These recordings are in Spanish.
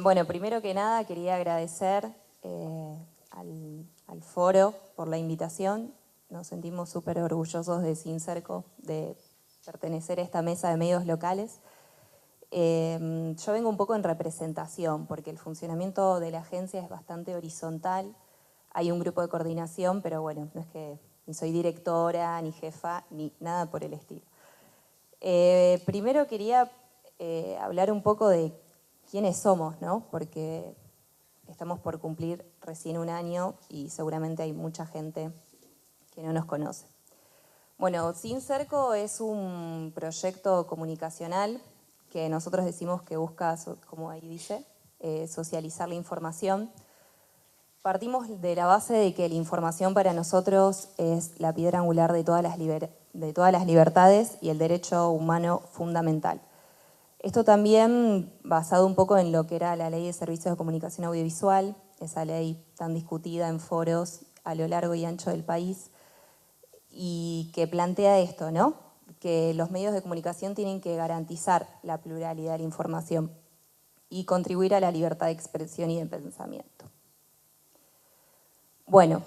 Bueno, primero que nada quería agradecer al foro por la invitación. Nos sentimos súper orgullosos de Cincerco, de pertenecer a esta mesa de medios locales. Yo vengo un poco en representación, porque el funcionamiento de la agencia es bastante horizontal. Hay un grupo de coordinación, pero bueno, no es que ni soy directora, ni jefa, ni nada por el estilo. Primero quería hablar un poco de quiénes somos, ¿no? Porque estamos por cumplir recién un año y seguramente hay mucha gente que no nos conoce. Bueno, Cincerco es un proyecto comunicacional que nosotros decimos que busca, como ahí dice, socializar la información. Partimos de la base de que la información para nosotros es la piedra angular de todas las libertades y el derecho humano fundamental. Esto también basado un poco en lo que era la Ley de Servicios de Comunicación Audiovisual, esa ley tan discutida en foros a lo largo y ancho del país, y que plantea esto, ¿no? Que los medios de comunicación tienen que garantizar la pluralidad de la información y contribuir a la libertad de expresión y de pensamiento. Bueno,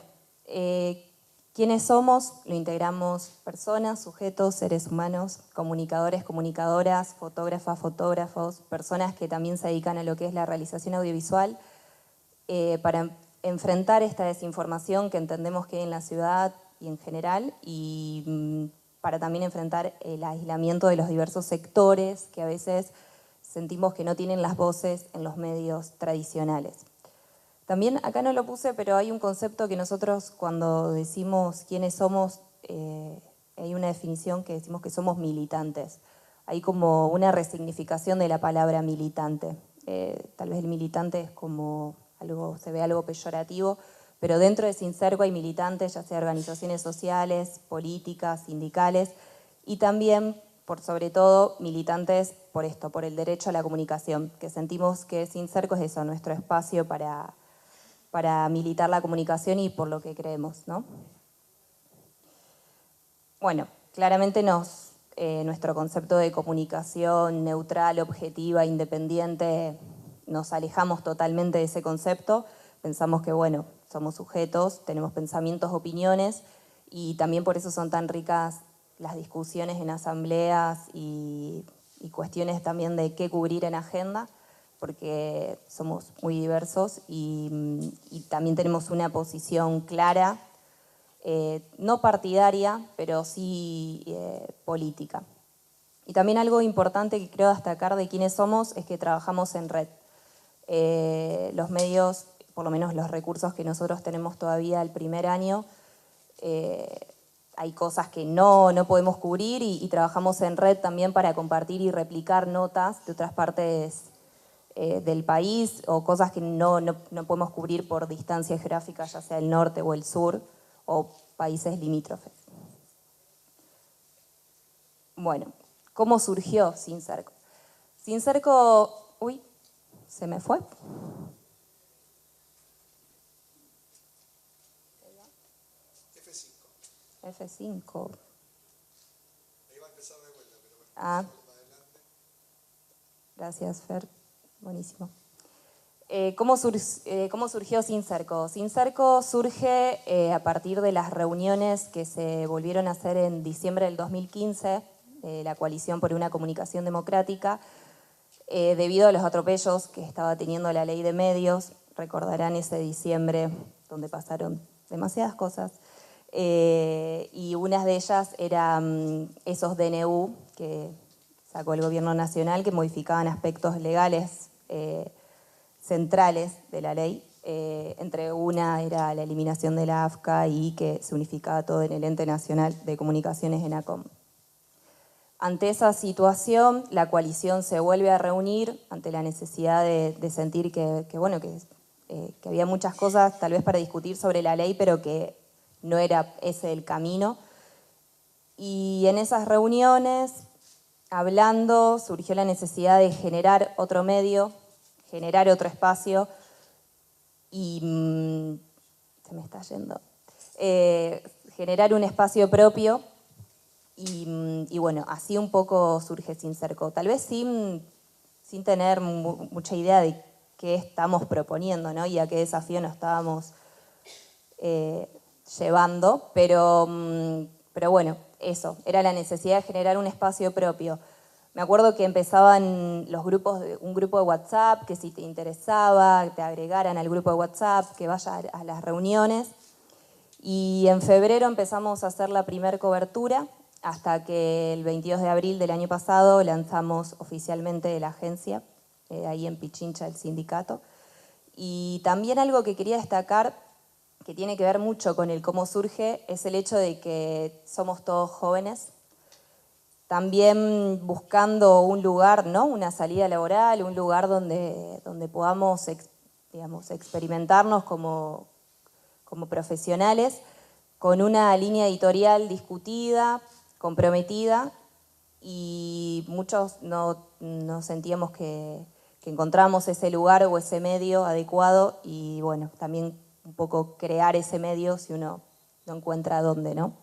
¿quiénes somos? Lo integramos personas, sujetos, seres humanos, comunicadores, comunicadoras, fotógrafas, fotógrafos, personas que también se dedican a lo que es la realización audiovisual, para enfrentar esta desinformación que entendemos que hay en la ciudad y en general, y para también enfrentar el aislamiento de los diversos sectores que a veces sentimos que no tienen las voces en los medios tradicionales. También acá no lo puse, pero hay un concepto que nosotros cuando decimos quiénes somos, hay una definición que decimos que somos militantes. Hay como una resignificación de la palabra militante. Tal vez el militante es como algo, se ve algo peyorativo, pero dentro de Cincerco hay militantes, ya sea organizaciones sociales, políticas, sindicales, y también, por sobre todo, militantes por esto, por el derecho a la comunicación, que sentimos que Cincerco es eso, nuestro espacio para militar la comunicación y por lo que creemos, ¿no? Bueno, claramente nuestro concepto de comunicación neutral, objetiva, independiente, nos alejamos totalmente de ese concepto. Pensamos que, bueno, somos sujetos, tenemos pensamientos, opiniones, y también por eso son tan ricas las discusiones en asambleas y cuestiones también de qué cubrir en agenda, porque somos muy diversos y también tenemos una posición clara, no partidaria, pero sí política. Y también algo importante que creo destacar de quiénes somos es que trabajamos en red. Los medios, por lo menos los recursos que nosotros tenemos todavía el primer año, hay cosas que no podemos cubrir y trabajamos en red también para compartir y replicar notas de otras partes del país o cosas que no podemos cubrir por distancia geográfica, ya sea el norte o el sur o países limítrofes. Bueno, ¿cómo surgió Cincerco? Cincerco, uy, se me fue. F5. Ahí va a empezar de vuelta, pero bueno. Gracias, Fer. Buenísimo. ¿Cómo surgió Cincerco? Cincerco surge a partir de las reuniones que se volvieron a hacer en diciembre del 2015, la Coalición por una Comunicación Democrática, debido a los atropellos que estaba teniendo la ley de medios. Recordarán ese diciembre donde pasaron demasiadas cosas. Y una de ellas eran esos DNU que sacó el gobierno nacional que modificaban aspectos legales centrales de la ley. Entre una era la eliminación de la AFCA y que se unificaba todo en el Ente Nacional de Comunicaciones, ENACOM. Ante esa situación, la coalición se vuelve a reunir ante la necesidad de sentir que había muchas cosas tal vez para discutir sobre la ley, pero que no era ese el camino. Y en esas reuniones, hablando, surgió la necesidad de generar otro medio, generar otro espacio y se me está yendo. Generar un espacio propio y bueno, así un poco surge Cincerco. Tal vez sin sin tener mucha idea de qué estamos proponiendo, ¿no? Y a qué desafío nos estábamos llevando, pero bueno, eso, era la necesidad de generar un espacio propio. Me acuerdo que empezaban los grupos, un grupo de WhatsApp, que si te interesaba, te agregaran al grupo de WhatsApp, que vayas a las reuniones. Y en febrero empezamos a hacer la primer cobertura, hasta que el 22 de abril del año pasado lanzamos oficialmente la agencia, ahí en Pichincha, el sindicato. Y también algo que quería destacar, que tiene que ver mucho con el cómo surge, es el hecho de que somos todos jóvenes, también buscando un lugar, ¿no? Una salida laboral, un lugar donde podamos digamos, experimentarnos como profesionales, con una línea editorial discutida, comprometida, y muchos no sentíamos que encontramos ese lugar o ese medio adecuado, y bueno, también un poco crear ese medio si uno no encuentra dónde, ¿no?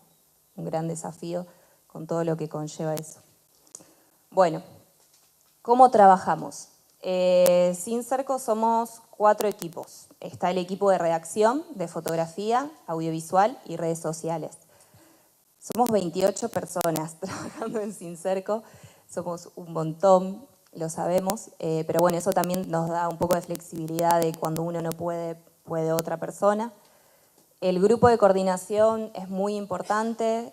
Un gran desafío con todo lo que conlleva eso. Bueno, ¿cómo trabajamos? Sin Cerco somos 4 equipos. Está el equipo de redacción, de fotografía, audiovisual y redes sociales. Somos 28 personas trabajando en Sin Cerco, somos un montón, lo sabemos, pero bueno, eso también nos da un poco de flexibilidad de cuando uno no puede, puede otra persona. El grupo de coordinación es muy importante,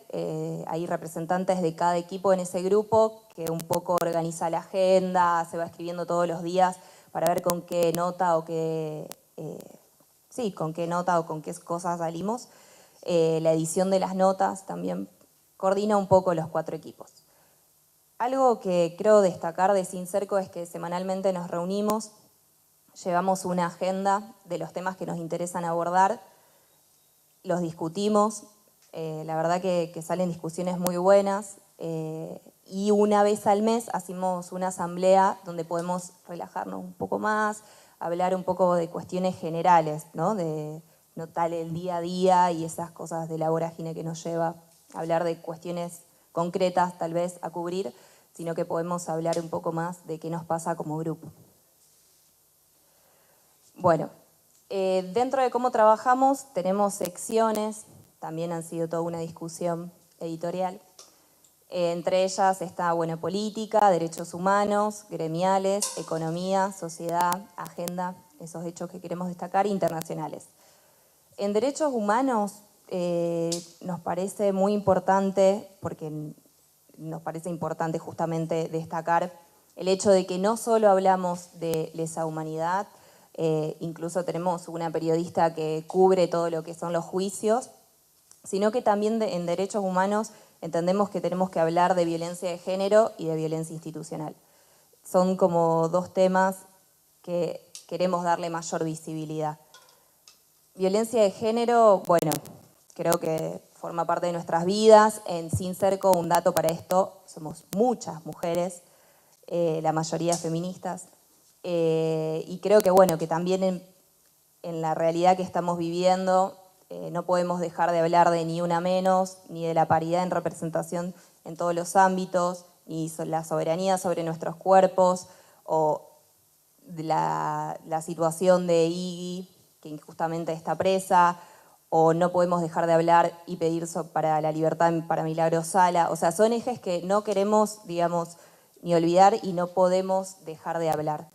hay representantes de cada equipo en ese grupo que un poco organiza la agenda, se va escribiendo todos los días para ver con qué nota o con qué nota o con qué cosas salimos. La edición de las notas también coordina un poco los 4 equipos. Algo que creo destacar de Sin Cerco es que semanalmente nos reunimos, llevamos una agenda de los temas que nos interesan abordar, los discutimos, la verdad que salen discusiones muy buenas, y una vez al mes hacemos una asamblea donde podemos relajarnos un poco más, hablar un poco de cuestiones generales, ¿no? De notar el día a día y esas cosas de la vorágine que nos lleva a hablar de cuestiones concretas tal vez a cubrir, sino que podemos hablar un poco más de qué nos pasa como grupo. Bueno, dentro de cómo trabajamos tenemos secciones, también han sido toda una discusión editorial. Entre ellas está, bueno, política, derechos humanos, gremiales, economía, sociedad, agenda, esos hechos que queremos destacar, internacionales. En derechos humanos nos parece muy importante, porque nos parece importante justamente destacar el hecho de que no solo hablamos de lesa humanidad, incluso tenemos una periodista que cubre todo lo que son los juicios, sino que también en derechos humanos entendemos que tenemos que hablar de violencia de género y de violencia institucional. Son como 2 temas que queremos darle mayor visibilidad. Violencia de género, bueno, creo que forma parte de nuestras vidas. En Sin Cerco, un dato para esto, somos muchas mujeres, la mayoría feministas, y creo que, bueno, que también en la realidad que estamos viviendo no podemos dejar de hablar de ni una menos, ni de la paridad en representación en todos los ámbitos, ni la soberanía sobre nuestros cuerpos, o de la situación de Iggy, que injustamente está presa, o no podemos dejar de hablar y pedir para la libertad para Milagro Sala. O sea, son ejes que no queremos, digamos, ni olvidar y no podemos dejar de hablar.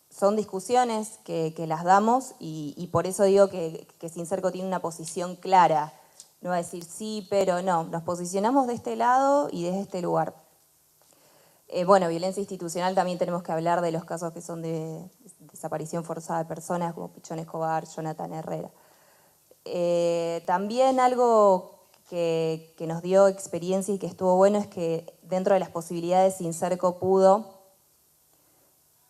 Son discusiones que las damos y por eso digo que Sin Cerco tiene una posición clara. No va a decir sí, pero no, nos posicionamos de este lado y desde este lugar. Bueno, violencia institucional también tenemos que hablar de los casos que son de desaparición forzada de personas, como Pichón Escobar, Jonathan Herrera. También algo que nos dio experiencia y que estuvo bueno es que dentro de las posibilidades Sin Cerco pudo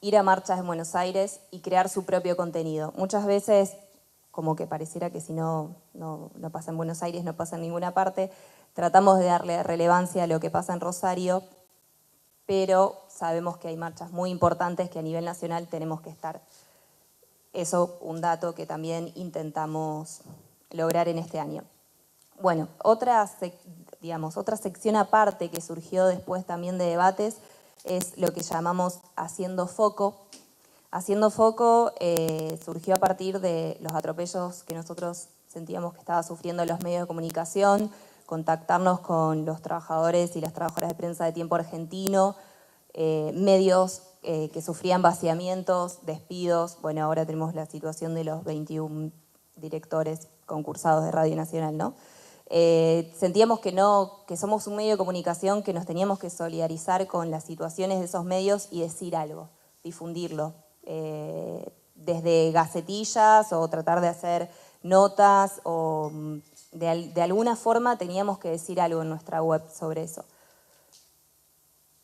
ir a marchas en Buenos Aires y crear su propio contenido. Muchas veces, como que pareciera que si no pasa en Buenos Aires, no pasa en ninguna parte, tratamos de darle relevancia a lo que pasa en Rosario, pero sabemos que hay marchas muy importantes que a nivel nacional tenemos que estar. Eso, un dato que también intentamos lograr en este año. Bueno, otra sección aparte que surgió después también de debates es lo que llamamos Haciendo Foco. Haciendo Foco surgió a partir de los atropellos que nosotros sentíamos que estaban sufriendo los medios de comunicación, contactarnos con los trabajadores y las trabajadoras de prensa de Tiempo Argentino, medios que sufrían vaciamientos, despidos. Bueno, ahora tenemos la situación de los 21 directores concursados de Radio Nacional, ¿no? Sentíamos que somos un medio de comunicación que nos teníamos que solidarizar con las situaciones de esos medios y decir algo, difundirlo. Desde gacetillas o tratar de hacer notas o de alguna forma teníamos que decir algo en nuestra web sobre eso.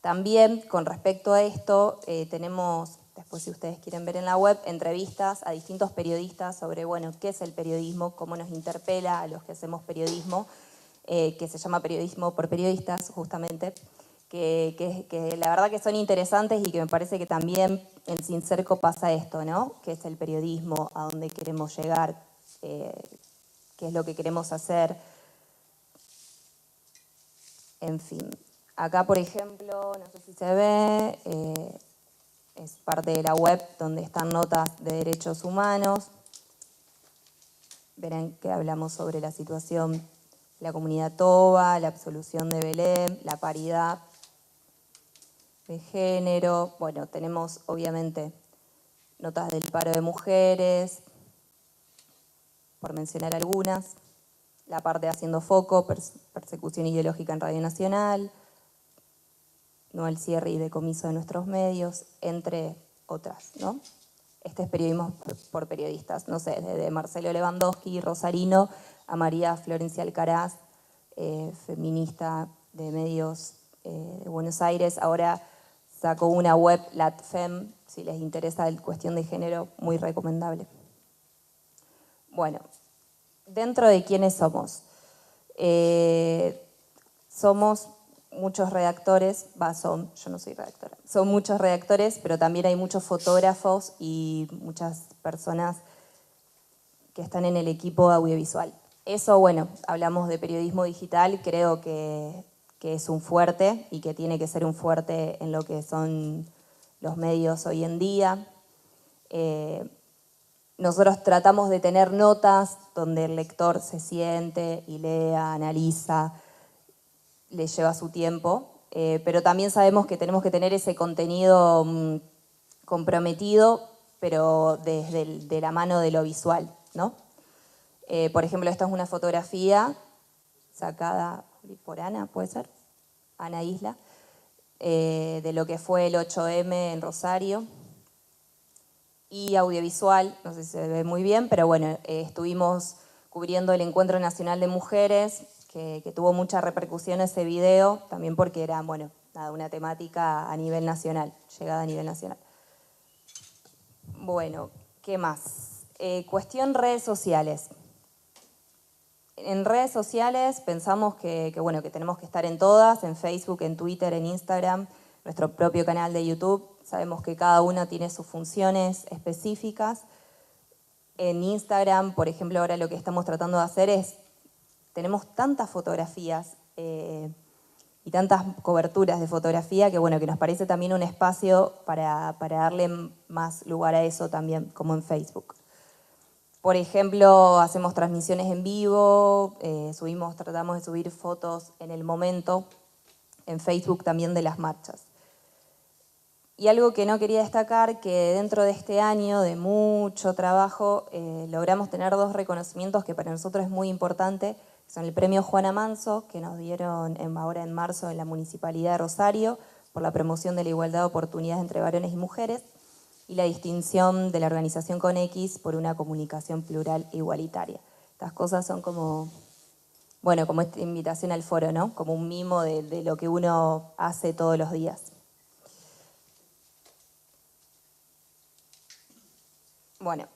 También con respecto a esto tenemos, después si ustedes quieren ver en la web, entrevistas a distintos periodistas sobre, bueno, qué es el periodismo, cómo nos interpela a los que hacemos periodismo, que se llama Periodismo por Periodistas, justamente, que la verdad que son interesantes y que me parece que también en Sincerco pasa esto, ¿no? ¿Qué es el periodismo? ¿A dónde queremos llegar? ¿Qué es lo que queremos hacer? En fin. Acá, por ejemplo, no sé si se ve, es parte de la web donde están notas de derechos humanos. Verán que hablamos sobre la situación de la comunidad Toba, la absolución de Belén, la paridad de género. Bueno, tenemos obviamente notas del paro de mujeres, por mencionar algunas. La parte de Haciendo Foco, persecución ideológica en Radio Nacional, no al cierre y decomiso de nuestros medios, entre otras, ¿no? Este es Periodismo por Periodistas, no sé, desde Marcelo Lewandowski, Rosarino, a María Florencia Alcaraz, feminista de medios de Buenos Aires. Ahora sacó una web, LatFem, si les interesa la cuestión de género, muy recomendable. Bueno, dentro de quiénes somos. Somos muchos redactores, yo no soy redactora, son muchos redactores, pero también hay muchos fotógrafos y muchas personas que están en el equipo audiovisual. Eso, bueno, hablamos de periodismo digital, creo que es un fuerte y que tiene que ser un fuerte en lo que son los medios hoy en día. Nosotros tratamos de tener notas donde el lector se siente y lea, analiza, le lleva su tiempo, pero también sabemos que tenemos que tener ese contenido comprometido, pero desde de la mano de lo visual, ¿no? Por ejemplo, esta es una fotografía sacada por Ana, ¿puede ser? Ana Isla, de lo que fue el 8M en Rosario. Y audiovisual, no sé si se ve muy bien, pero bueno, estuvimos cubriendo el Encuentro Nacional de Mujeres, que tuvo mucha repercusión ese video, también porque era, bueno, una temática a nivel nacional, llegada a nivel nacional. Bueno, ¿qué más? Cuestión redes sociales. En redes sociales pensamos bueno, que tenemos que estar en todas, en Facebook, en Twitter, en Instagram, nuestro propio canal de YouTube. Sabemos que cada uno tiene sus funciones específicas. En Instagram, por ejemplo, ahora lo que estamos tratando de hacer es, tenemos tantas fotografías y tantas coberturas de fotografía que, bueno, que nos parece también un espacio para darle más lugar a eso también, como en Facebook. Por ejemplo, hacemos transmisiones en vivo, tratamos de subir fotos en el momento, en Facebook también de las marchas. Y algo que no quería destacar, que dentro de este año de mucho trabajo, logramos tener dos reconocimientos que para nosotros es muy importante, que son el premio Juana Manso, que nos dieron ahora en marzo en la Municipalidad de Rosario, por la promoción de la igualdad de oportunidades entre varones y mujeres, y la distinción de la organización Conex por una comunicación plural e igualitaria. Estas cosas son como, bueno, como esta invitación al foro, ¿no? Como un mimo de lo que uno hace todos los días. Bueno,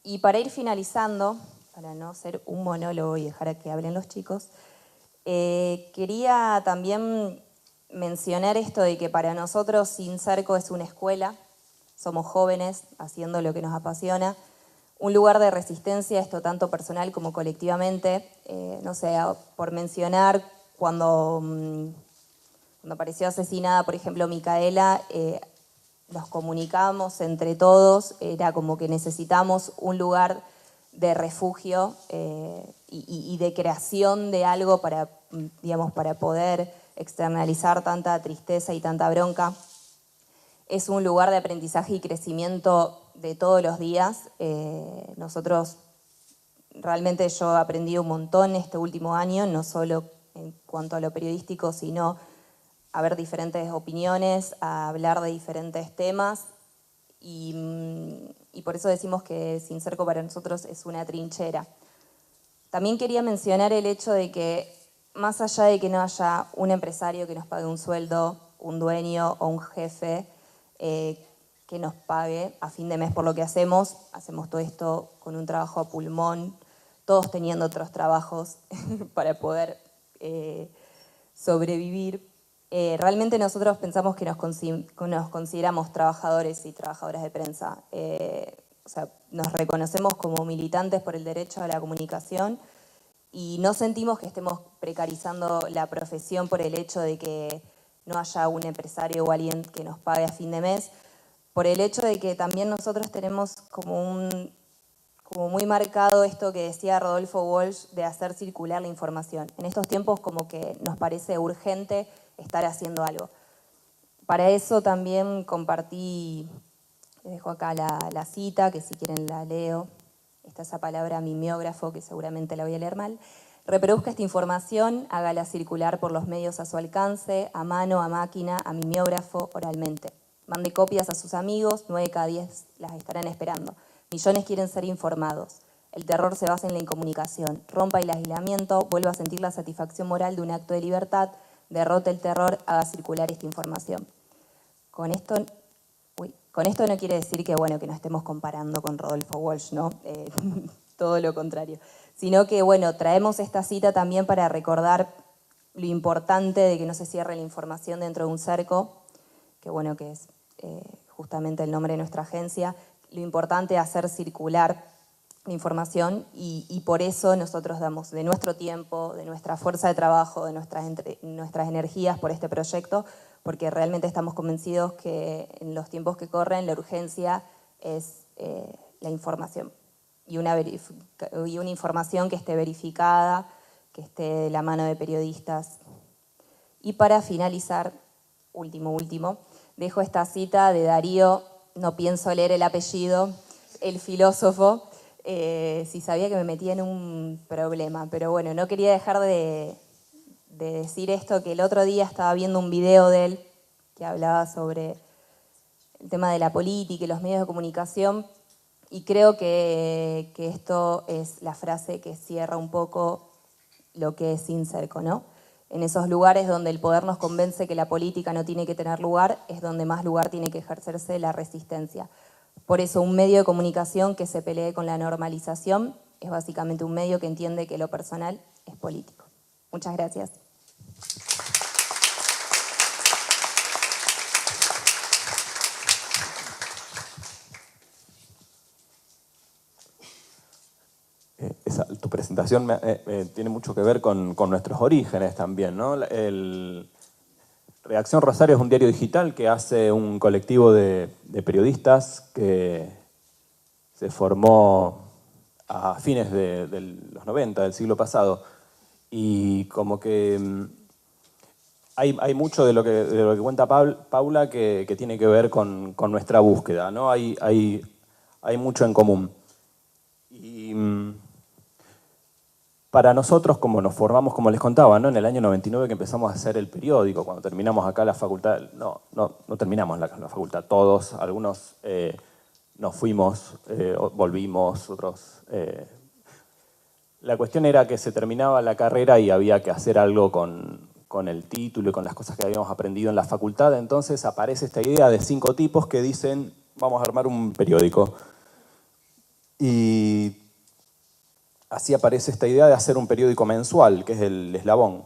y para ir finalizando, para no ser un monólogo y dejar a que hablen los chicos, quería también mencionar esto de que para nosotros Sincerco es una escuela, somos jóvenes haciendo lo que nos apasiona, un lugar de resistencia, esto tanto personal como colectivamente, no sé, por mencionar, cuando cuando apareció asesinada, por ejemplo, Micaela, nos comunicábamos entre todos, era como que necesitamos un lugar de refugio y de creación de algo para, digamos, para poder externalizar tanta tristeza y tanta bronca. Es un lugar de aprendizaje y crecimiento de todos los días. Nosotros, realmente yo he aprendido un montón este último año, no solo en cuanto a lo periodístico, sino a ver diferentes opiniones, a hablar de diferentes temas y por eso decimos que Sincerco para nosotros es una trinchera. También quería mencionar el hecho de que más allá de que no haya un empresario que nos pague un sueldo, un dueño o un jefe que nos pague a fin de mes por lo que hacemos todo esto con un trabajo a pulmón, todos teniendo otros trabajos para poder sobrevivir. Realmente nosotros pensamos que nos consideramos trabajadores y trabajadoras de prensa. O sea, nos reconocemos como militantes por el derecho a la comunicación y no sentimos que estemos precarizando la profesión por el hecho de que no haya un empresario o alguien que nos pague a fin de mes, por el hecho de que también nosotros tenemos como muy marcado esto que decía Rodolfo Walsh de hacer circular la información. En estos tiempos como que nos parece urgente estar haciendo algo. Para eso también compartí, les dejo acá la cita, que si quieren la leo. Está esa palabra mimeógrafo, que seguramente la voy a leer mal. Reproduzca esta información, hágala circular por los medios a su alcance, a mano, a máquina, a mimeógrafo, oralmente. Mande copias a sus amigos, 9 de cada 10 las estarán esperando. Millones quieren ser informados. El terror se basa en la incomunicación. Rompa el aislamiento, vuelva a sentir la satisfacción moral de un acto de libertad, derrote el terror, haga circular esta información. Con esto no quiere decir que, bueno, que nos estemos comparando con Rodolfo Walsh, ¿no? Todo lo contrario. Sino que, bueno, traemos esta cita también para recordar lo importante de que no se cierre la información dentro de un cerco, que, bueno, que es justamente el nombre de nuestra agencia, lo importante de hacer circular la información y por eso nosotros damos de nuestro tiempo, de nuestra fuerza de trabajo, de nuestras energías por este proyecto, porque realmente estamos convencidos que en los tiempos que corren la urgencia es la información y una información que esté verificada, que esté de la mano de periodistas. Y para finalizar, último, dejo esta cita de Darío, no pienso leer el apellido, el filósofo. Si sabía que me metía en un problema, pero bueno, no quería dejar de decir esto, que el otro día estaba viendo un video de él que hablaba sobre el tema de la política y los medios de comunicación y creo que esto es la frase que cierra un poco lo que es Sincerco, ¿no? En esos lugares donde el poder nos convence que la política no tiene que tener lugar, es donde más lugar tiene que ejercerse la resistencia. Por eso un medio de comunicación que se pelee con la normalización es básicamente un medio que entiende que lo personal es político. Muchas gracias. Tu presentación tiene mucho que ver con nuestros orígenes también, ¿no? Reacción Rosario es un diario digital que hace un colectivo de periodistas que se formó a fines de los 90, del siglo pasado. Y como que hay mucho de lo que cuenta Paula que tiene que ver con nuestra búsqueda, ¿no? Hay mucho en común. Y para nosotros, como nos formamos, como les contaba, ¿no? En el año 99 que empezamos a hacer el periódico, cuando terminamos acá la facultad, no terminamos la facultad, todos, algunos nos fuimos, volvimos, otros... La cuestión era que se terminaba la carrera y había que hacer algo con el título y con las cosas que habíamos aprendido en la facultad, entonces aparece esta idea de 5 tipos que dicen, vamos a armar un periódico. Y así aparece esta idea de hacer un periódico mensual, que es el Eslabón.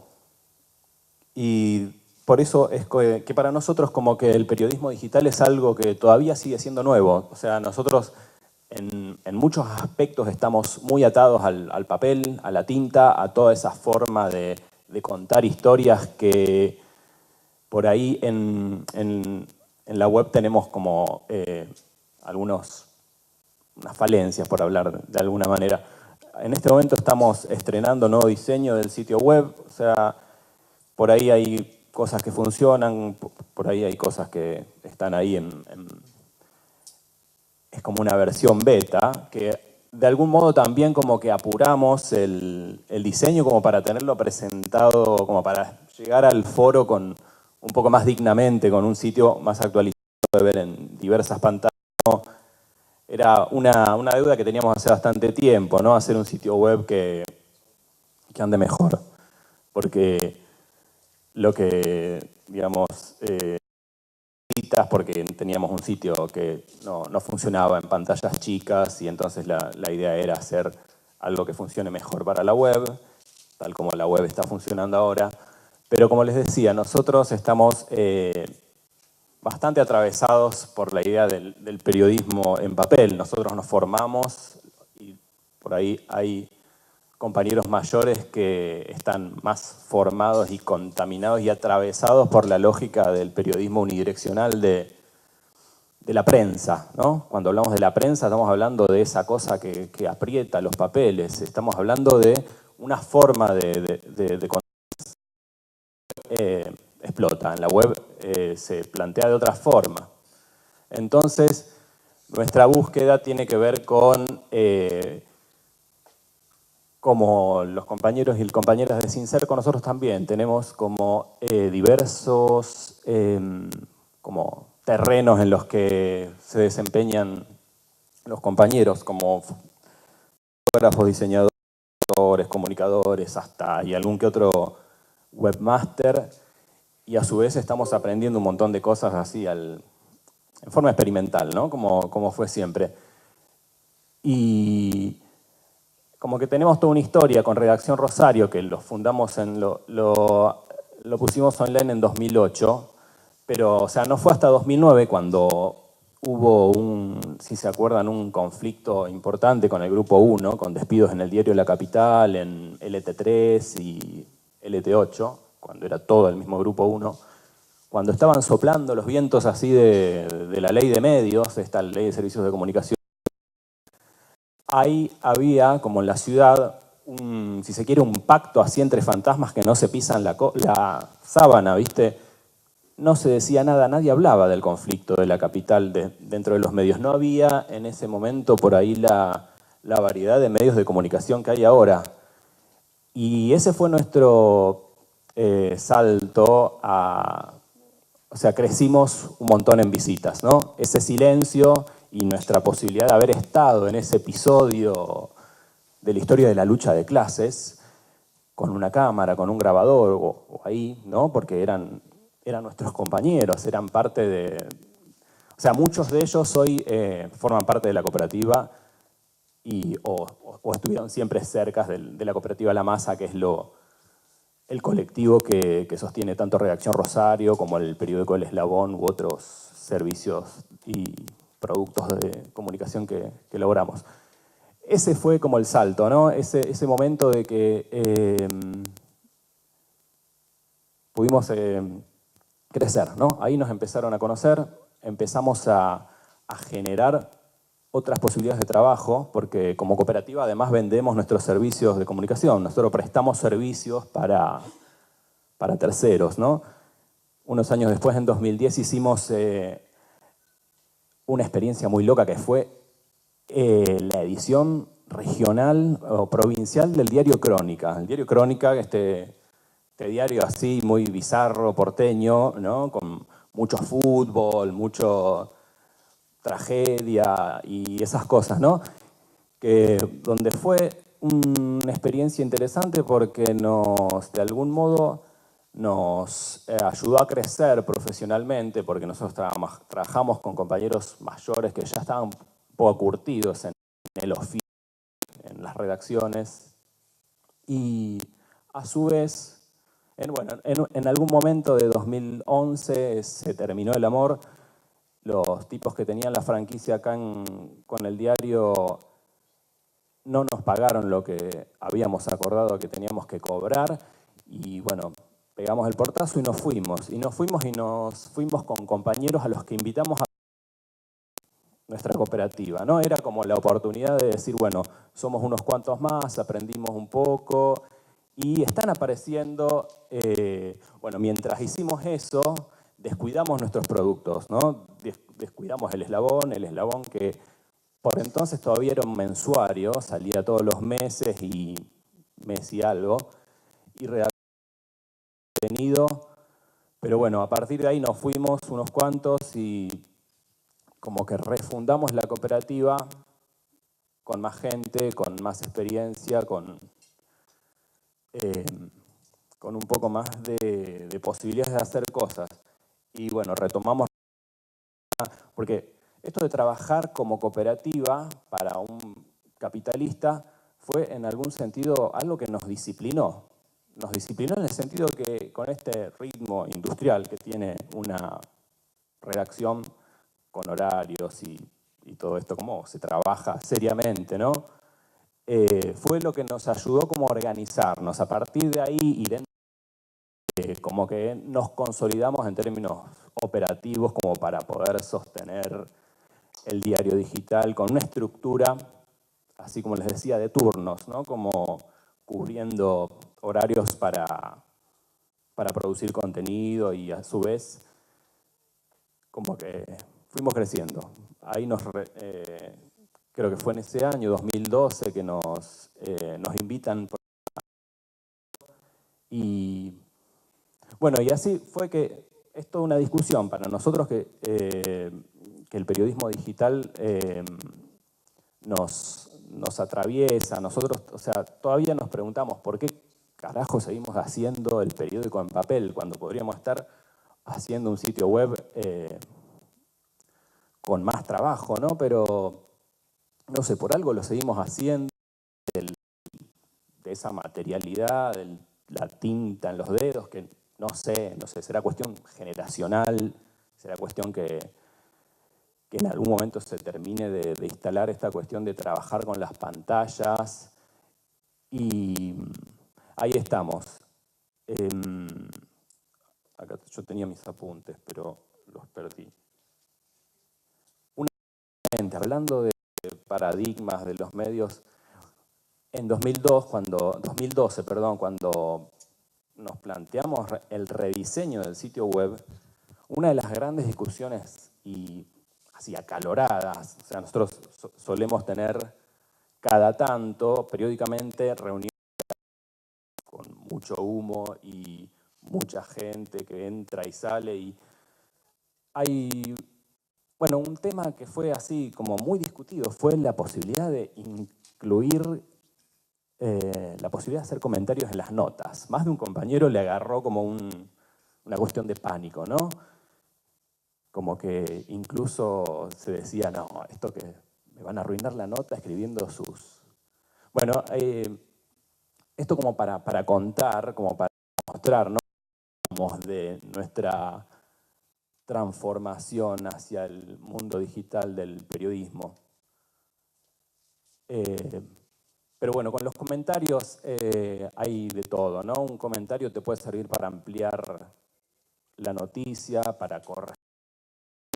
Y por eso es que para nosotros como que el periodismo digital es algo que todavía sigue siendo nuevo. O sea, nosotros en muchos aspectos estamos muy atados al papel, a la tinta, a toda esa forma de contar historias que por ahí en la web tenemos como unas falencias, por hablar de alguna manera. En este momento estamos estrenando nuevo diseño del sitio web, o sea, por ahí hay cosas que funcionan, por ahí hay cosas que están ahí es como una versión beta, que de algún modo también como que apuramos el diseño como para tenerlo presentado, como para llegar al foro con un poco más dignamente, con un sitio más actualizado de ver en diversas pantallas. Era una deuda que teníamos hace bastante tiempo, ¿no? Hacer un sitio web que ande mejor. Porque lo que, digamos, porque teníamos un sitio que no funcionaba en pantallas chicas y entonces la idea era hacer algo que funcione mejor para la web, tal como la web está funcionando ahora. Pero como les decía, nosotros estamos bastante atravesados por la idea del periodismo en papel. Nosotros nos formamos y por ahí hay compañeros mayores que están más formados y contaminados y atravesados por la lógica del periodismo unidireccional de la prensa, ¿no? Cuando hablamos de la prensa estamos hablando de esa cosa que aprieta los papeles, estamos hablando de una forma de explota. En la web se plantea de otra forma. Entonces, nuestra búsqueda tiene que ver con como los compañeros y compañeras de Sincerco, nosotros también tenemos como diversos como terrenos en los que se desempeñan los compañeros, como fotógrafos, diseñadores, comunicadores, hasta y algún que otro webmaster, y a su vez estamos aprendiendo un montón de cosas así en forma experimental, ¿no? Como fue siempre. Y como que tenemos toda una historia con Redacción Rosario, que lo fundamos, lo pusimos online en 2008, pero o sea, no fue hasta 2009 cuando hubo si se acuerdan, un conflicto importante con el Grupo 1, con despidos en el diario La Capital, en LT3 y LT8, cuando era todo el mismo Grupo 1, cuando estaban soplando los vientos así de la ley de medios, esta ley de servicios de comunicación. Ahí había, como en la ciudad, si se quiere, un pacto así entre fantasmas que no se pisan la sábana, ¿viste? No se decía nada, nadie hablaba del conflicto de la capital dentro de los medios. No había en ese momento por ahí la variedad de medios de comunicación que hay ahora. Y ese fue nuestro salto o sea, crecimos un montón en visitas, ¿no? Ese silencio y nuestra posibilidad de haber estado en ese episodio de la historia de la lucha de clases, con una cámara, con un grabador o ahí, ¿no? Porque eran nuestros compañeros, eran parte de... O sea, muchos de ellos hoy forman parte de la cooperativa o estuvieron siempre cerca de la cooperativa La Masa, que es el colectivo que sostiene tanto Redacción Rosario como el periódico El Eslabón u otros servicios y productos de comunicación que elaboramos. Ese fue como el salto, ¿no? Ese momento de que pudimos crecer, ¿no? Ahí nos empezaron a conocer, empezamos a generar otras posibilidades de trabajo, porque como cooperativa además vendemos nuestros servicios de comunicación. Nosotros prestamos servicios para terceros, ¿no? Unos años después, en 2010, hicimos una experiencia muy loca que fue la edición regional o provincial del diario Crónica. El diario Crónica, este diario así muy bizarro, porteño, ¿no? Con mucho fútbol, mucho tragedia y esas cosas, ¿no? Donde fue una experiencia interesante porque de algún modo nos ayudó a crecer profesionalmente, porque nosotros trabajamos con compañeros mayores que ya estaban un poco curtidos en el oficio, en las redacciones, y a su vez, en algún momento de 2011 se terminó el amor. Los tipos que tenían la franquicia acá con el diario no nos pagaron lo que habíamos acordado que teníamos que cobrar y bueno, pegamos el portazo y nos fuimos. Y nos fuimos con compañeros a los que invitamos a nuestra cooperativa, ¿no? Era como la oportunidad de decir, bueno, somos unos cuantos más, aprendimos un poco y están apareciendo, bueno, mientras hicimos eso, descuidamos nuestros productos, ¿no? Descuidamos el eslabón que por entonces todavía era un mensuario, salía todos los meses y mes y algo, y tenido, pero bueno, a partir de ahí nos fuimos unos cuantos y como que refundamos la cooperativa con más gente, con más experiencia, con un poco más de posibilidades de hacer cosas. Y bueno, retomamos, porque esto de trabajar como cooperativa para un capitalista fue en algún sentido algo que nos disciplinó. Nos disciplinó en el sentido que con este ritmo industrial que tiene una redacción con horarios y todo esto, cómo se trabaja seriamente, ¿no? Fue lo que nos ayudó como a organizarnos. A partir de ahí y como que nos consolidamos en términos operativos como para poder sostener el diario digital con una estructura, así como les decía, de turnos, ¿no? Como cubriendo horarios para producir contenido y a su vez como que fuimos creciendo. Ahí creo que fue en ese año, 2012, que nos invitan. Y bueno, y así fue que es toda una discusión para nosotros que el periodismo digital nos atraviesa. Nosotros, o sea, todavía nos preguntamos por qué carajo seguimos haciendo el periódico en papel cuando podríamos estar haciendo un sitio web con más trabajo, ¿no? Pero, no sé, por algo lo seguimos haciendo, de esa materialidad, de la tinta en los dedos, que no sé, será cuestión generacional, será cuestión que en algún momento se termine de instalar esta cuestión de trabajar con las pantallas. Y ahí estamos. Acá yo tenía mis apuntes, pero los perdí. Hablando de paradigmas de los medios, en 2012, cuando nos planteamos el rediseño del sitio web, una de las grandes discusiones y así acaloradas, o sea, nosotros solemos tener cada tanto, periódicamente, reuniones con mucho humo y mucha gente que entra y sale y hay, bueno, un tema que fue así como muy discutido fue la posibilidad de incluir, la posibilidad de hacer comentarios en las notas. Más de un compañero le agarró como una cuestión de pánico, ¿no? Como que incluso se decía, no, esto que me van a arruinar la nota escribiendo sus... Bueno, esto como para contar, como para mostrar, ¿no? De nuestra transformación hacia el mundo digital del periodismo. Pero bueno, con los comentarios hay de todo, ¿no? Un comentario te puede servir para ampliar la noticia, para corregir.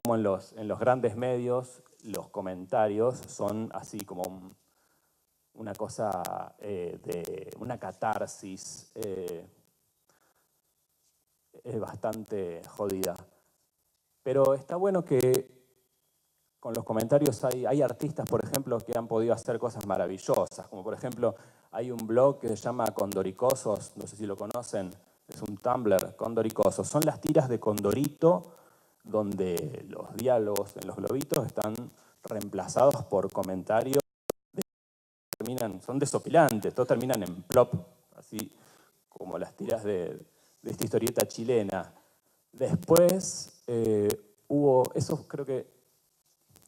Como en los grandes medios, los comentarios son así como una cosa de una catarsis bastante jodida. Pero está bueno que con los comentarios hay artistas, por ejemplo, que han podido hacer cosas maravillosas, como por ejemplo hay un blog que se llama Condoricosos, no sé si lo conocen, es un Tumblr, Condoricosos. Son las tiras de Condorito, donde los diálogos en los globitos están reemplazados por comentarios que son desopilantes, todos terminan en plop, así como las tiras de esta historieta chilena. Después hubo, eso creo que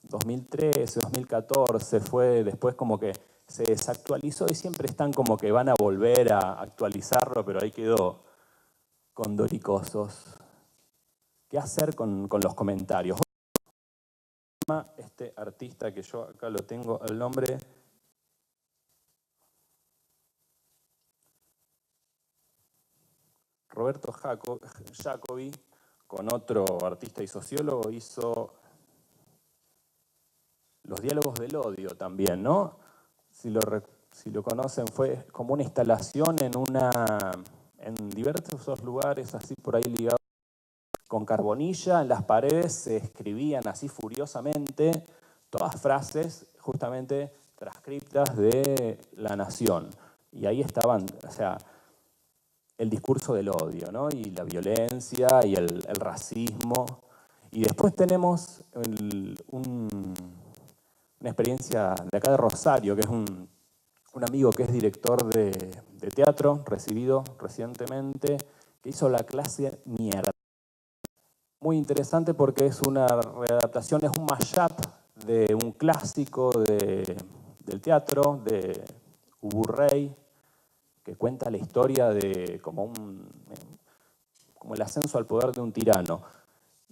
2013, 2014, fue después como que se desactualizó y siempre están como que van a volver a actualizarlo, pero ahí quedó Condoricosos. ¿Qué hacer con los comentarios? Este artista que yo acá lo tengo, el nombre... Roberto Jacobi, con otro artista y sociólogo, hizo Los diálogos del odio también, ¿no? Si lo conocen, fue como una instalación en diversos lugares, así por ahí ligados con carbonilla, en las paredes se escribían así furiosamente todas frases justamente transcriptas de La Nación. Y ahí estaban, o sea, el discurso del odio, ¿no? Y la violencia y el racismo. Y después tenemos una experiencia de acá de Rosario, que es un amigo que es director de teatro, recibido recientemente, que hizo la clase Mierda. Muy interesante porque es una readaptación, es un mashup de un clásico del teatro, de Ubu Rey, que cuenta la historia de como el ascenso al poder de un tirano.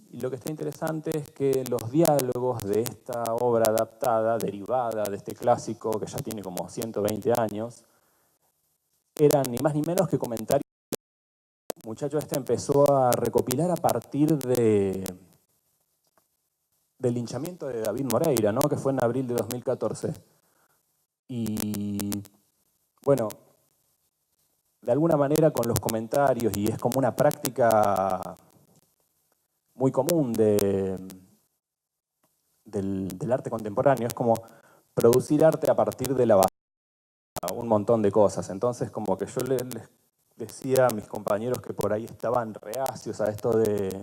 Y lo que está interesante es que los diálogos de esta obra adaptada, derivada de este clásico que ya tiene como 120 años, eran ni más ni menos que comentarios. El muchacho este empezó a recopilar a partir del linchamiento de David Moreira, ¿no? Que fue en abril de 2014. Y bueno, de alguna manera con los comentarios, y es como una práctica muy común del arte contemporáneo, es como producir arte a partir de la base, un montón de cosas. Entonces, como que yo les decía a mis compañeros que por ahí estaban reacios a esto de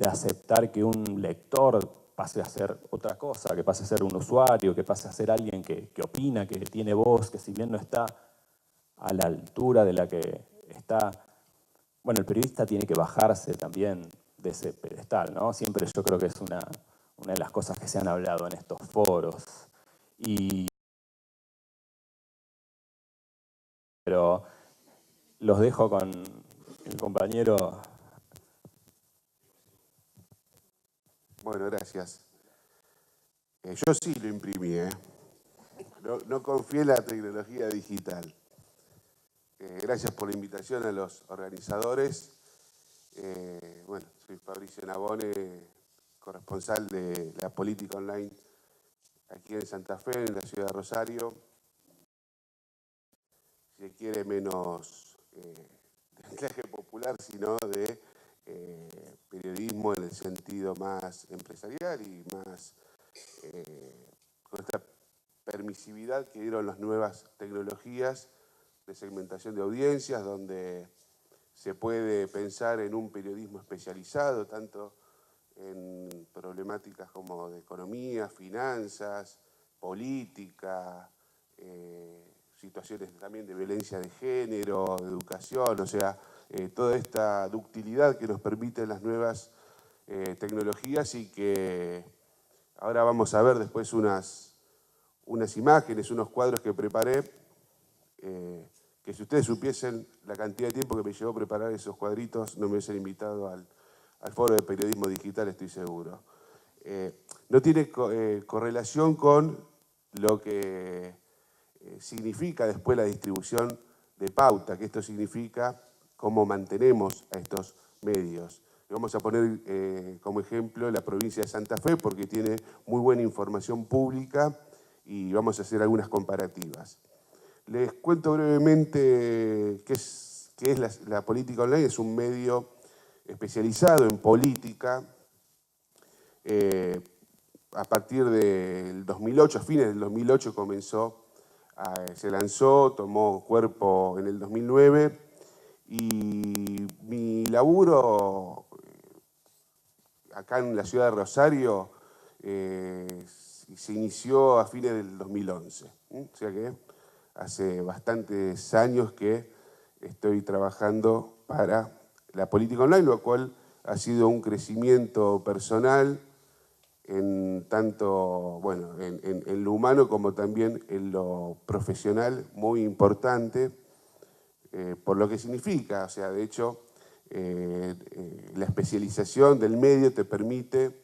aceptar que un lector pase a ser otra cosa, que pase a ser un usuario, que pase a ser alguien que opina, que tiene voz, que si bien no está a la altura de la que está, bueno, el periodista tiene que bajarse también de ese pedestal, ¿no? Siempre yo creo que es una de las cosas que se han hablado en estos foros. Pero los dejo con el compañero. Bueno, gracias. Yo sí lo imprimí, ¿eh? No confié en la tecnología digital. Gracias por la invitación a los organizadores. Bueno, soy Fabricio Navone, corresponsal de la política online aquí en Santa Fe, en la ciudad de Rosario. Si se quiere, menos de mensaje popular, sino de periodismo en el sentido más empresarial y más con esta permisividad que dieron las nuevas tecnologías de segmentación de audiencias, donde se puede pensar en un periodismo especializado, tanto en problemáticas como de economía, finanzas, política, situaciones también de violencia de género, de educación, o sea, toda esta ductilidad que nos permiten las nuevas tecnologías y que ahora vamos a ver después unas imágenes, unos cuadros que preparé, que si ustedes supiesen la cantidad de tiempo que me llevó preparar esos cuadritos, no me hubiesen invitado al foro de periodismo digital, estoy seguro. No tiene correlación con lo que significa después la distribución de pauta, que esto significa cómo mantenemos a estos medios. Vamos a poner como ejemplo la provincia de Santa Fe porque tiene muy buena información pública y vamos a hacer algunas comparativas. Les cuento brevemente qué es la política online. Es un medio especializado en política. A partir del 2008, a fines del 2008 se lanzó, tomó cuerpo en el 2009 y mi laburo acá en la ciudad de Rosario se inició a fines del 2011. O sea que hace bastantes años que estoy trabajando para la política online, lo cual ha sido un crecimiento personal en tanto, bueno, en lo humano como también en lo profesional muy importante, por lo que significa. O sea, de hecho, la especialización del medio te permite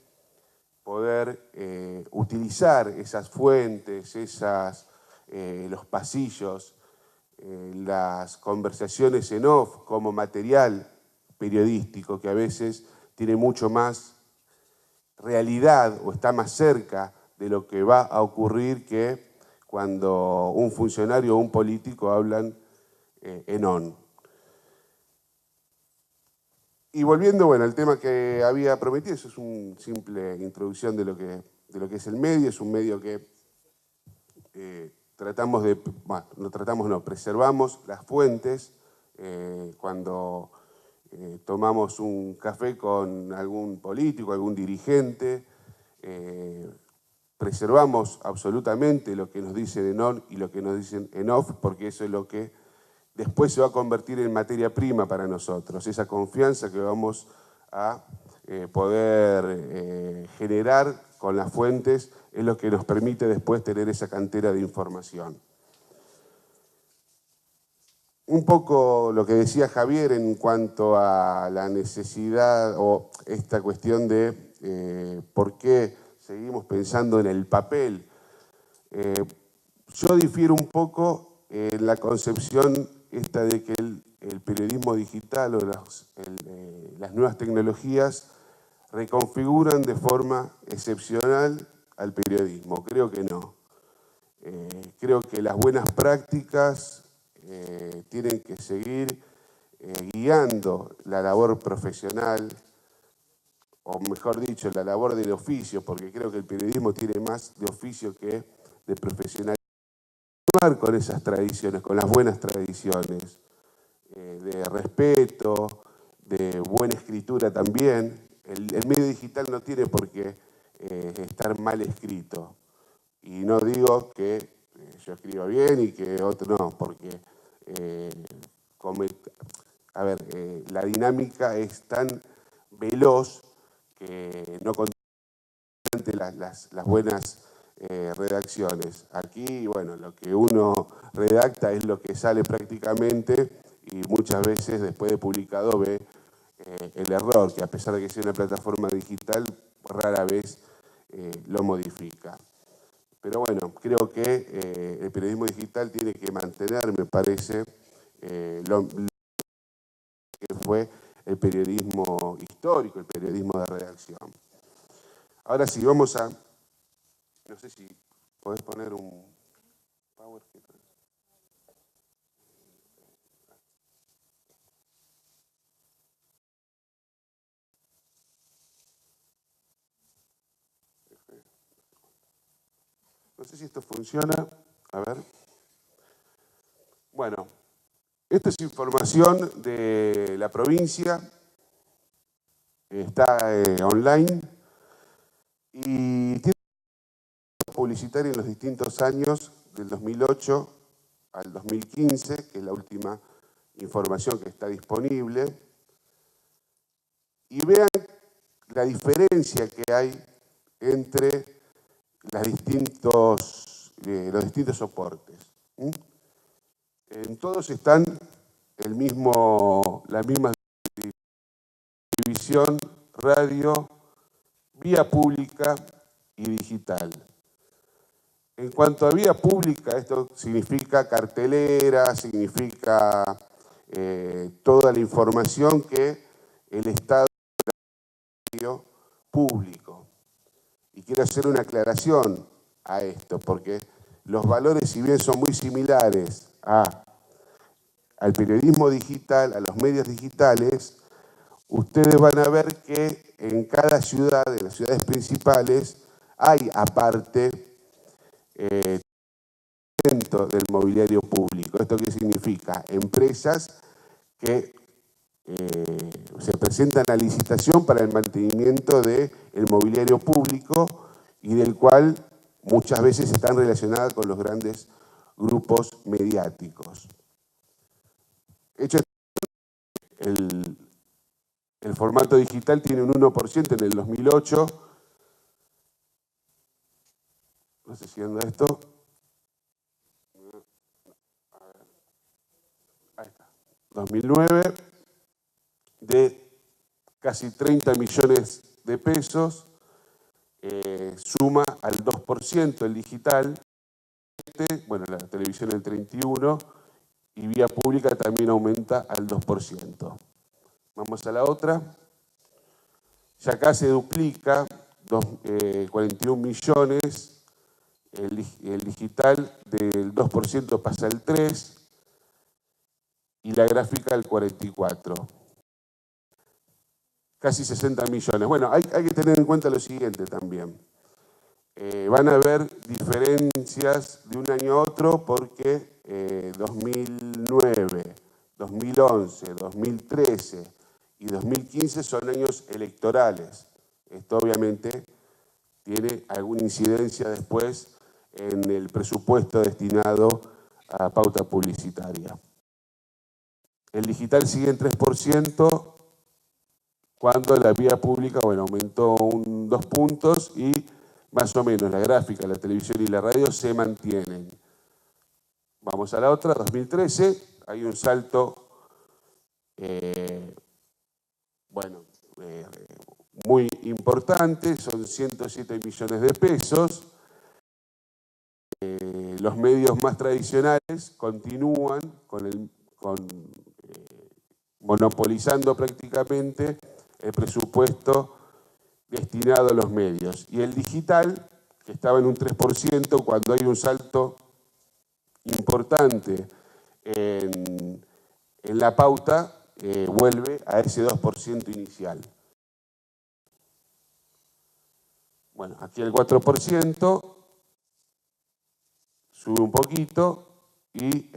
poder utilizar esas fuentes, los pasillos las conversaciones en off como material periodístico que a veces tiene mucho más realidad o está más cerca de lo que va a ocurrir que cuando un funcionario o un político hablan en on. Y volviendo, bueno, al tema que había prometido, eso es una simple introducción de lo que es el medio. Es un medio que preservamos las fuentes. Cuando tomamos un café con algún político, algún dirigente, preservamos absolutamente lo que nos dicen en on y lo que nos dicen en off, porque eso es lo que después se va a convertir en materia prima para nosotros, esa confianza que vamos a poder generar con las fuentes es lo que nos permite después tener esa cantera de información. Un poco lo que decía Javier en cuanto a la necesidad o esta cuestión de por qué seguimos pensando en el papel. Yo difiero un poco en la concepción esta de que el periodismo digital o las nuevas tecnologías reconfiguran de forma excepcional al periodismo. Creo que no. Creo que las buenas prácticas tienen que seguir guiando la labor profesional, o mejor dicho, la labor del oficio, porque creo que el periodismo tiene más de oficio que de profesional. Con esas tradiciones, con las buenas tradiciones, de respeto, de buena escritura también. El medio digital no tiene por qué estar mal escrito. Y no digo que yo escriba bien y que otro no, porque la dinámica es tan veloz que no contiene las buenas redacciones. Aquí, bueno, lo que uno redacta es lo que sale prácticamente y muchas veces después de publicado ve el error, que a pesar de que sea una plataforma digital, rara vez lo modifica. Pero bueno, creo que el periodismo digital tiene que mantener, me parece, lo que fue el periodismo histórico, el periodismo de redacción. Ahora sí, vamos a... No sé si podés poner un power. No sé si esto funciona. A ver. Bueno, esta es información de la provincia. Está online. Y tiene publicitaria en los distintos años, del 2008 al 2015, que es la última información que está disponible. Y vean la diferencia que hay entre los distintos soportes. En todos están la misma división, radio, vía pública y digital. En cuanto a vía pública, esto significa cartelera, significa toda la información que el Estado dio público. Y quiero hacer una aclaración a esto, porque los valores, si bien son muy similares al periodismo digital, a los medios digitales, ustedes van a ver que en cada ciudad, en las ciudades principales, hay aparte del mobiliario público. ¿Esto qué significa? Empresas que se presentan a licitación para el mantenimiento del mobiliario público y del cual muchas veces están relacionadas con los grandes grupos mediáticos. Hecho el formato digital tiene un 1% en el 2008. No sé si anda esto. Ahí está. 2009, de casi 30 millones de pesos, suma al 2% el digital, bueno, la televisión el 31%, y vía pública también aumenta al 2%. Vamos a la otra. Ya acá se duplica, 41 millones, el digital del 2% pasa al 3% y la gráfica al 44%. Casi 60 millones. Bueno, hay que tener en cuenta lo siguiente también. Van a haber diferencias de un año a otro porque 2009, 2011, 2013 y 2015 son años electorales. Esto obviamente tiene alguna incidencia después en el presupuesto destinado a pauta publicitaria. El digital sigue en 3%, cuando la vía pública, bueno, aumentó 2 puntos y más o menos la gráfica, la televisión y la radio se mantienen. Vamos a la otra, 2013, hay un salto, muy importante, son 107 millones de pesos. Los medios más tradicionales continúan monopolizando prácticamente el presupuesto destinado a los medios. Y el digital, que estaba en un 3%, cuando hay un salto importante en la pauta, vuelve a ese 2% inicial. Bueno, aquí el 4% sube un poquito y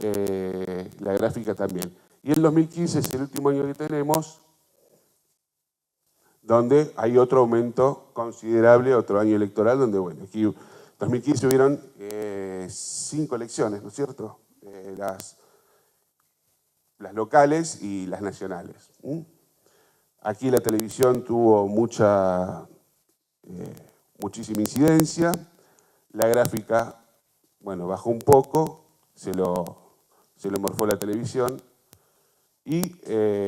la gráfica también. Y el 2015 es el último año que tenemos, donde hay otro aumento considerable, otro año electoral, donde, bueno, aquí en 2015 hubieron 5 elecciones, ¿no es cierto? Las locales y las nacionales. Aquí la televisión tuvo muchísima incidencia, la gráfica, bueno, bajó un poco, se lo morfó la televisión, y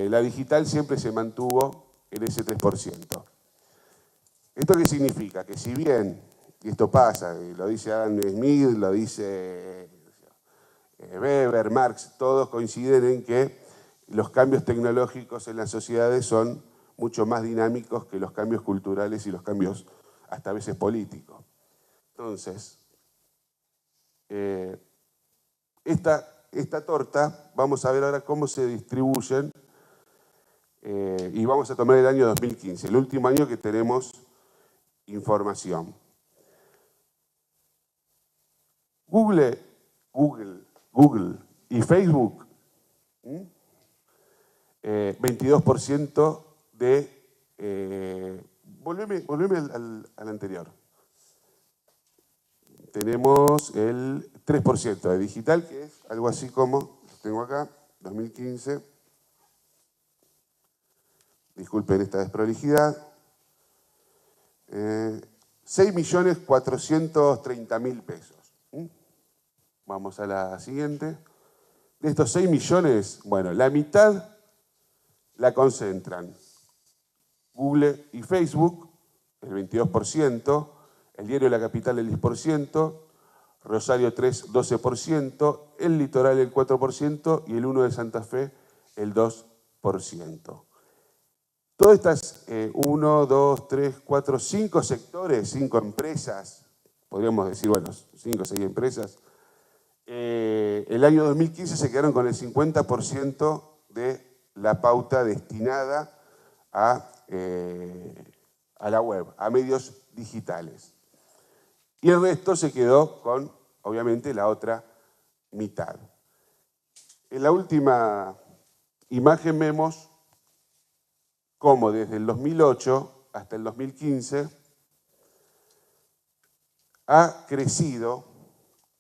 la digital siempre se mantuvo en ese 3%. ¿Esto qué significa? Que si bien, y esto pasa, lo dice Adam Smith, lo dice Weber, Marx, todos coinciden en que los cambios tecnológicos en las sociedades son mucho más dinámicos que los cambios culturales y los cambios hasta a veces políticos. Entonces, esta torta, vamos a ver ahora cómo se distribuyen, y vamos a tomar el año 2015, el último año que tenemos información. Google y Facebook, 22% de... Volveme al anterior. Tenemos el 3% de digital, que es algo así como, tengo acá, 2015, disculpen esta desprolijidad, 6.430.000 pesos. Vamos a la siguiente. De estos 6 millones, bueno, la mitad la concentran Google y Facebook, el 22%, el Diario La Capital el 10%, Rosario 3, 12%, el Litoral el 4% y el 1 de Santa Fe el 2%. Todas estas 1, 2, 3, 4, 5 sectores, 5 empresas, podríamos decir, bueno, 5 o 6 empresas, el año 2015 se quedaron con el 50% de la pauta destinada a la web, a medios digitales. Y el resto se quedó con, obviamente, la otra mitad. En la última imagen vemos cómo desde el 2008 hasta el 2015 ha crecido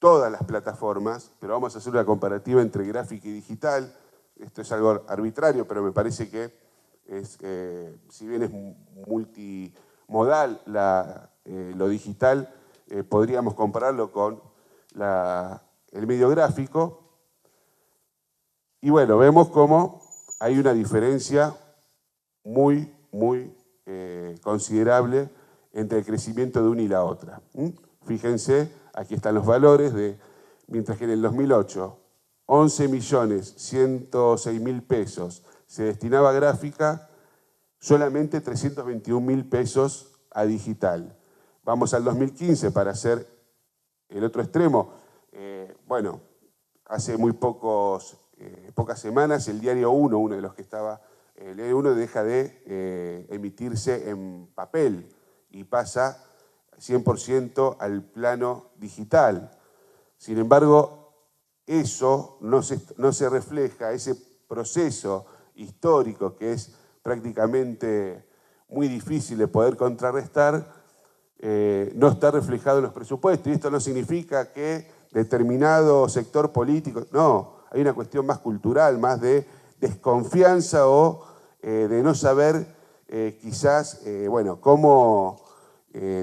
todas las plataformas, pero vamos a hacer una comparativa entre gráfica y digital. Esto es algo arbitrario, pero me parece que si bien es multimodal lo digital, podríamos compararlo con el medio gráfico. Y bueno, vemos cómo hay una diferencia muy considerable entre el crecimiento de una y la otra. Fíjense, aquí están los valores mientras que en el 2008 11.106.000 pesos se destinaba a gráfica, solamente 321.000 pesos a digital. Vamos al 2015 para hacer el otro extremo. Bueno, hace muy pocas semanas el Diario 1, uno de los que estaba, el Diario 1 deja de emitirse en papel y pasa 100% al plano digital. Sin embargo, eso no se refleja, ese proceso histórico que es prácticamente muy difícil de poder contrarrestar, no está reflejado en los presupuestos. Y esto no significa que determinado sector político, no, hay una cuestión más cultural, más de desconfianza o de no saber quizás, bueno,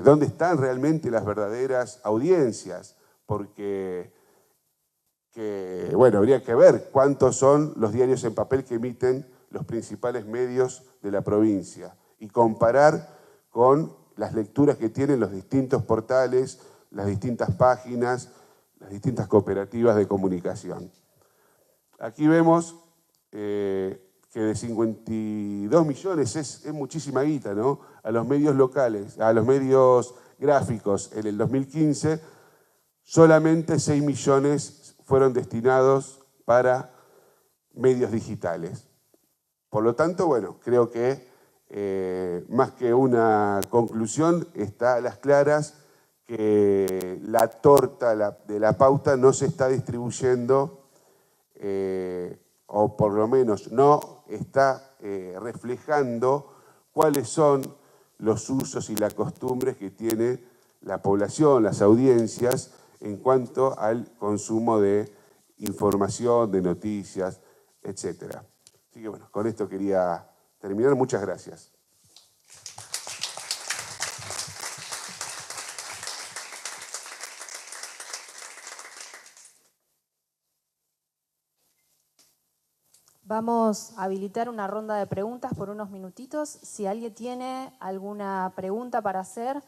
dónde están realmente las verdaderas audiencias, porque bueno, habría que ver cuántos son los diarios en papel que emiten los principales medios de la provincia y comparar con las lecturas que tienen los distintos portales, las distintas páginas, las distintas cooperativas de comunicación. Aquí vemos que de 52 millones es muchísima guita, ¿no? A los medios locales, a los medios gráficos en el 2015, solamente 6 millones fueron destinados para medios digitales. Por lo tanto, bueno, creo que más que una conclusión, está a las claras que la torta de la pauta no se está distribuyendo, o por lo menos no está reflejando cuáles son los usos y las costumbres que tiene la población, las audiencias, en cuanto al consumo de información, de noticias, etc. Así que bueno, con esto quería terminar. Muchas gracias. Vamos a habilitar una ronda de preguntas por unos minutitos. Si alguien tiene alguna pregunta para hacer,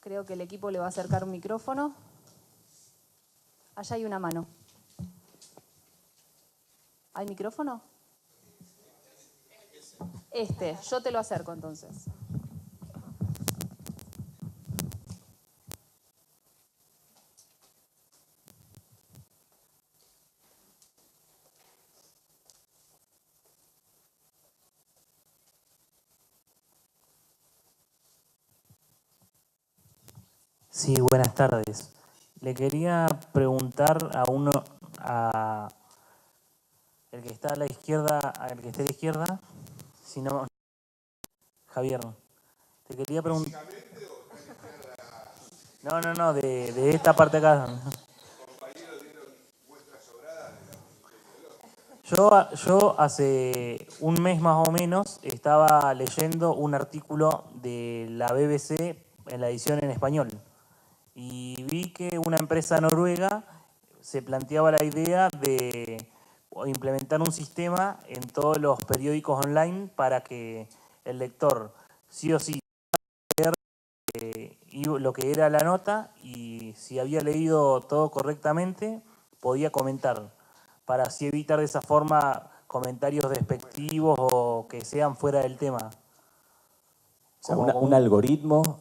creo que el equipo le va a acercar un micrófono. Allá hay una mano. ¿Hay micrófono? Yo te lo acerco entonces. Sí, buenas tardes. Le quería preguntar a el que está a la izquierda, al que esté a la izquierda, si no, Javier, te quería preguntar. No, de esta parte acá. Yo hace un mes más o menos estaba leyendo un artículo de la BBC en la edición en español. Y vi que una empresa noruega se planteaba la idea de implementar un sistema en todos los periódicos online para que el lector sí o sí leer lo que era la nota y si había leído todo correctamente podía comentar, para así evitar de esa forma comentarios despectivos o que sean fuera del tema. O sea, un algoritmo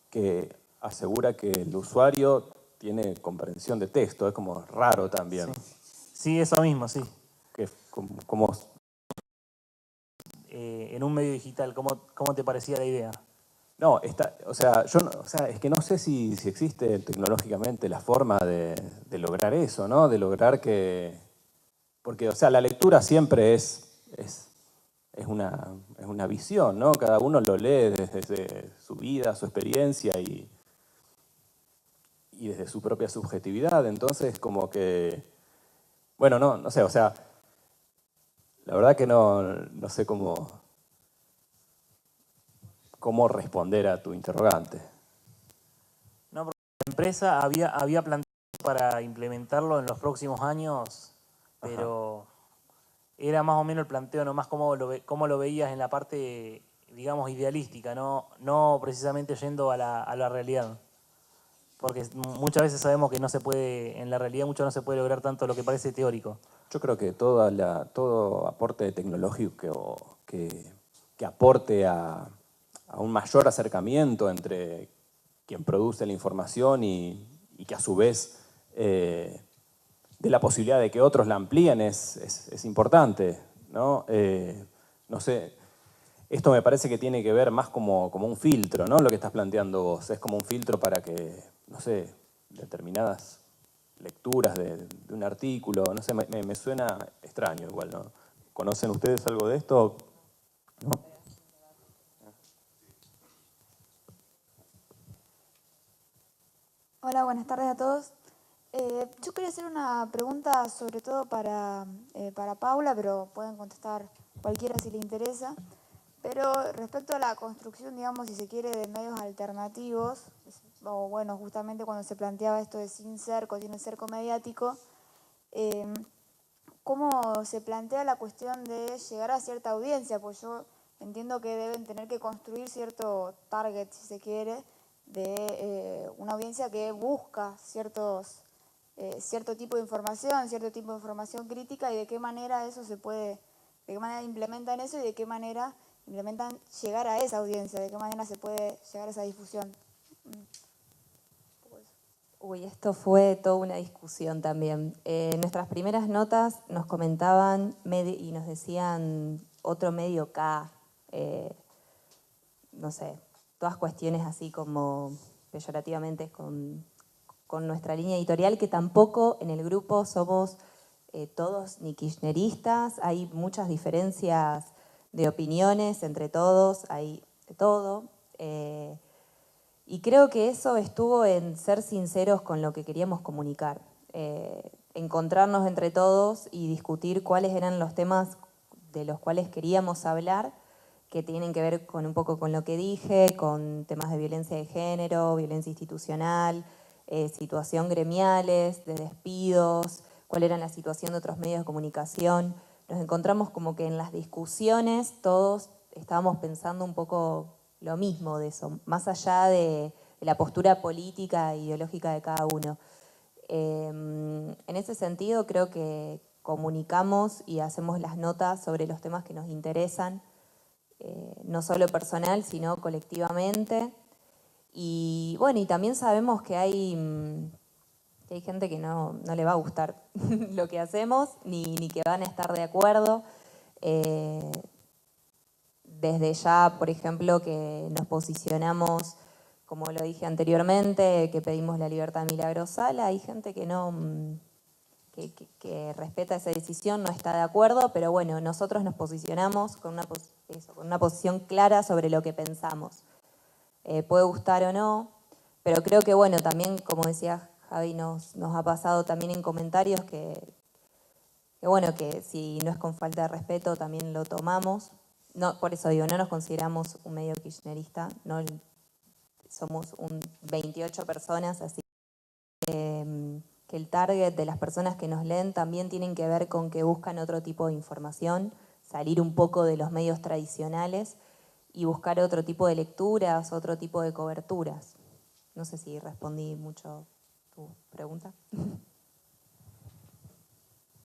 que asegura que el usuario tiene comprensión de texto, es como raro también. Sí, eso mismo, sí. Que como en un medio digital, ¿cómo te parecía la idea? No, es que no sé si existe tecnológicamente la forma de lograr eso, ¿no? De lograr que... Porque, o sea, la lectura siempre es una visión, ¿no? Cada uno lo lee desde su vida, su experiencia y desde su propia subjetividad. Entonces, como que... Bueno, no sé, o sea, la verdad que no sé cómo responder a tu interrogante. No, porque la empresa había planteado para implementarlo en los próximos años, pero era más o menos el planteo, nomás cómo lo veías en la parte, digamos, idealística, no precisamente yendo a la realidad. Porque muchas veces sabemos que no se puede, en la realidad mucho no se puede lograr tanto lo que parece teórico. Yo creo que todo aporte tecnológico que aporte a un mayor acercamiento entre quien produce la información y que a su vez dé la posibilidad de que otros la amplíen es importante, ¿no? No sé, esto me parece que tiene que ver más como un filtro, ¿no? Lo que estás planteando vos, es como un filtro para que, no sé, determinadas lecturas de un artículo, no sé, me suena extraño igual, ¿no? ¿Conocen ustedes algo de esto? ¿No? Hola, buenas tardes a todos. Yo quería hacer una pregunta sobre todo para Paula, pero pueden contestar cualquiera si le interesa. Pero respecto a la construcción, digamos, si se quiere, de medios alternativos, o bueno, justamente cuando se planteaba esto de sin cerco, tiene cerco mediático, ¿cómo se plantea la cuestión de llegar a cierta audiencia? Pues yo entiendo que deben tener que construir cierto target, si se quiere, de una audiencia que busca cierto tipo de información, cierto tipo de información crítica, y de qué manera eso se puede, de qué manera implementan eso y de qué manera implementan llegar a esa audiencia, de qué manera se puede llegar a esa difusión. Uy, esto fue toda una discusión también. En nuestras primeras notas nos comentaban y nos decían otro medio K, no sé, todas cuestiones así como peyorativamente con nuestra línea editorial, que tampoco en el grupo somos todos ni kirchneristas, hay muchas diferencias de opiniones entre todos, hay de todo. Y creo que eso estuvo en ser sinceros con lo que queríamos comunicar, encontrarnos entre todos y discutir cuáles eran los temas de los cuales queríamos hablar, que tienen que ver con un poco con lo que dije, con temas de violencia de género, violencia institucional, situación gremiales, de despidos, cuál era la situación de otros medios de comunicación. Nos encontramos como que en las discusiones todos estábamos pensando un poco lo mismo de eso, más allá de la postura política e ideológica de cada uno. En ese sentido creo que comunicamos y hacemos las notas sobre los temas que nos interesan, no solo personal, sino colectivamente. Y bueno, y también sabemos que hay gente que no le va a gustar lo que hacemos, ni que van a estar de acuerdo. Desde ya, por ejemplo, que nos posicionamos, como lo dije anteriormente, que pedimos la libertad milagrosa, hay gente que no, que respeta esa decisión, no está de acuerdo, pero bueno, nosotros nos posicionamos con una posición clara sobre lo que pensamos. Puede gustar o no, pero creo que bueno, también, como decía Javi, nos ha pasado también en comentarios que bueno, que si no es con falta de respeto también lo tomamos. No, por eso digo, no nos consideramos un medio kirchnerista, no, somos 28 personas, así que el target de las personas que nos leen también tienen que ver con que buscan otro tipo de información, salir un poco de los medios tradicionales y buscar otro tipo de lecturas, otro tipo de coberturas. No sé si respondí mucho tu pregunta.